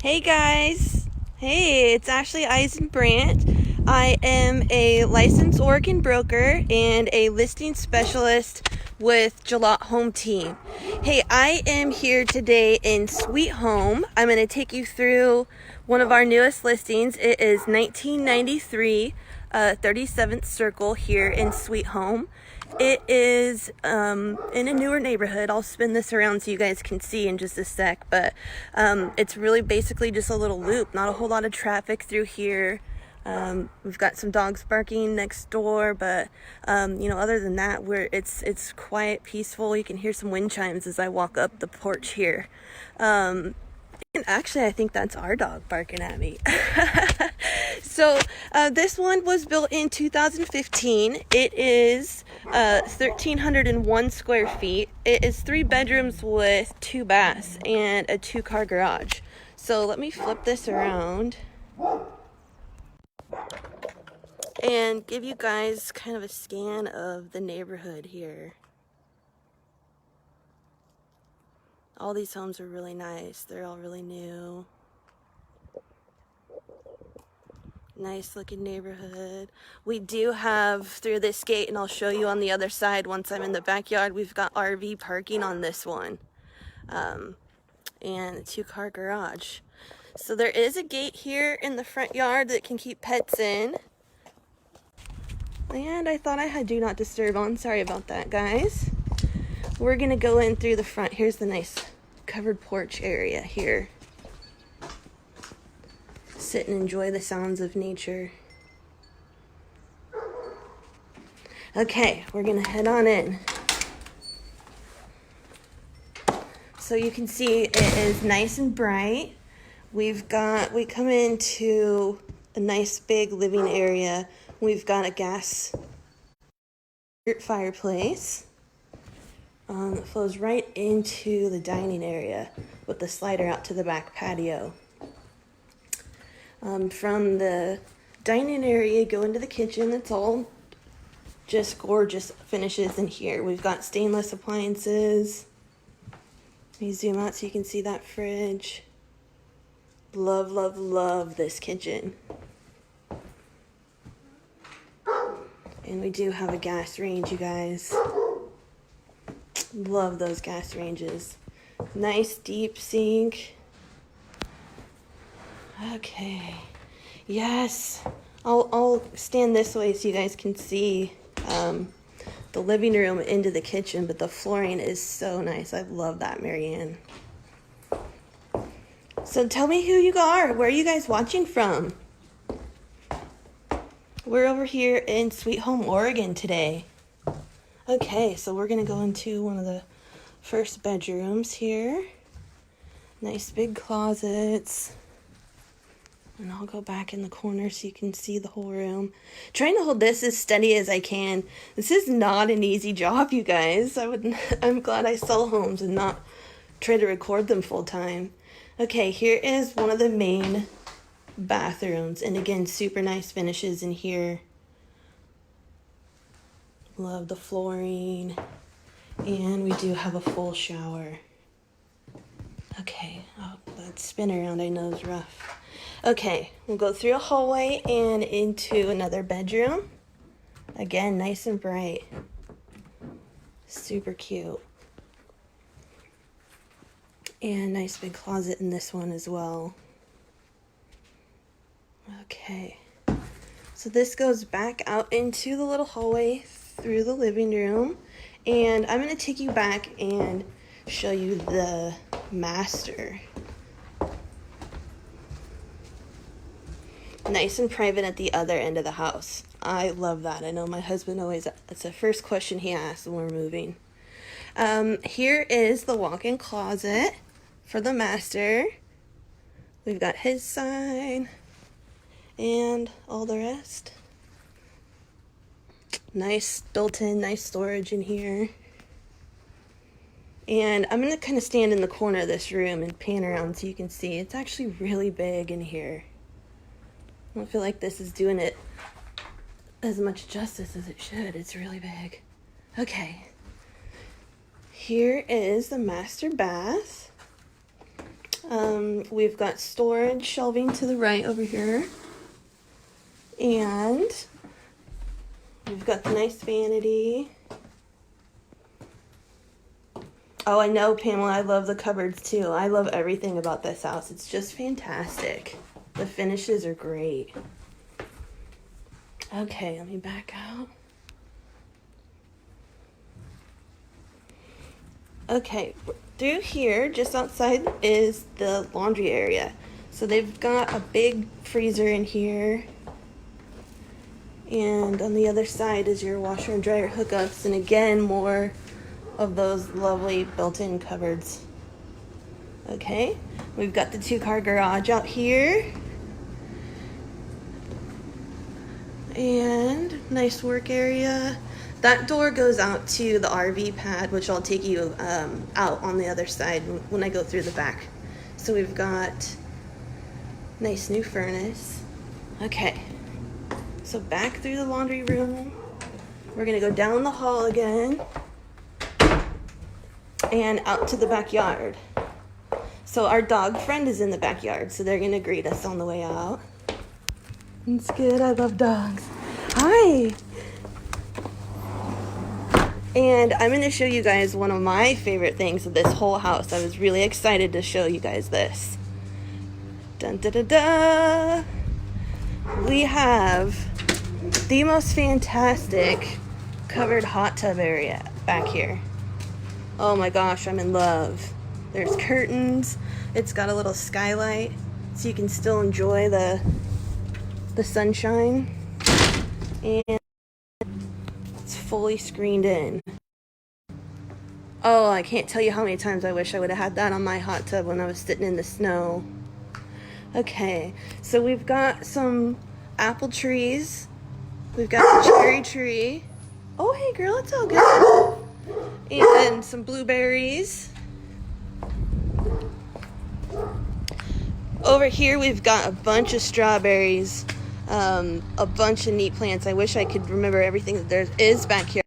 Hey guys! Hey, it's Ashley Eisenbrandt. I am a licensed Oregon broker and a listing specialist with Jalot Home Team. Hey, I am here today in Sweet Home. I'm going to take you through one of our newest listings. It is 1993 37th Circle here in Sweet Home. It is in a newer neighborhood. I'll spin this around so you guys can see in just a sec, but it's really basically just a little loop. Not a whole lot of traffic through here. We've got some dogs barking next door, but other than that, it's quiet, peaceful. You can hear some wind chimes as I walk up the porch here. And actually, I think that's our dog barking at me. So this one was built in 2015. It is 1,301 square feet. It is 3 bedrooms with 2 baths and a 2-car garage. So let me flip this around and give you guys kind of a scan of the neighborhood here. All these homes are really nice. They're all really new. Nice looking neighborhood. We do have through this gate, and I'll show you on the other side once I'm in the backyard, we've got RV parking on this one. And a 2-car garage. So there is a gate here in the front yard that can keep pets in. And I thought I had do not disturb on. Sorry about that, guys. We're gonna go in through the front. Here's the nice covered porch area here. Sit and enjoy the sounds of nature. Okay, we're gonna head on in. So you can see it is nice and bright. We come into a nice big living area. We've got a gas fireplace. It flows right into the dining area with the slider out to the back patio. From the dining area, go into the kitchen. It's all just gorgeous finishes in here. We've got stainless appliances. Let me zoom out so you can see that fridge. Love, love, love this kitchen. And we do have a gas range, you guys. Love those gas ranges. Nice deep sink. Okay. Yes. I'll stand this way so you guys can see the living room into the kitchen, but the flooring is so nice. I love that, Marianne. So tell me who you are. Where are you guys watching from? We're over here in Sweet Home, Oregon today. Okay, so we're gonna go into one of the first bedrooms here. Nice big closets. And I'll go back in the corner so you can see the whole room. Trying to hold this as steady as I can. This is not an easy job, you guys. I'm glad I sell homes and not try to record them full time. Okay, here is one of the main bathrooms. And again, super nice finishes in here. Love the flooring. And we do have a full shower. Okay, oh, that spin around I know is rough. Okay, we'll go through a hallway and into another bedroom. Again, nice and bright. Super cute. And nice big closet in this one as well. Okay, so this goes back out into the little hallway through the living room. And I'm going to take you back and show you the master. Nice and private at the other end of the house. I love that. I know my husband always, it's the first question he asks when we're moving. Here is the walk-in closet for the master. We've got his sign and all the rest. Nice built-in, nice storage in here. And I'm going to kind of stand in the corner of this room and pan around so you can see. It's actually really big in here. I don't feel like this is doing it as much justice as it should. It's really big. Okay. Here is the master bath. We've got storage shelving to the right over here. And we've got the nice vanity. Oh, I know, Pamela, I love the cupboards too. I love everything about this house. It's just fantastic. The finishes are great. Okay, let me back out. Okay, through here, just outside, is the laundry area. So they've got a big freezer in here. And on the other side is your washer and dryer hookups. And again, more of those lovely built-in cupboards. Okay, we've got the 2-car garage out here. And nice work area. That door goes out to the RV pad, which I'll take you out on the other side when I go through the back. So we've got nice new furnace. Okay, so back through the laundry room. We're gonna go down the hall again and out to the backyard. So our dog friend is in the backyard, so they're gonna greet us on the way out. It's good, I love dogs. Hi! And I'm gonna show you guys one of my favorite things of this whole house. I was really excited to show you guys this. Dun da da da! We have the most fantastic covered hot tub area back here. Oh my gosh, I'm in love. There's curtains. It's got a little skylight so you can still enjoy the sunshine. And it's fully screened in. Oh, I can't tell you how many times I wish I would have had that on my hot tub when I was sitting in the snow. Okay, so we've got some apple trees. We've got the cherry tree. Oh, hey girl, it's all good. And some blueberries. Over here we've got a bunch of strawberries, a bunch of neat plants. I wish I could remember everything that there is back here.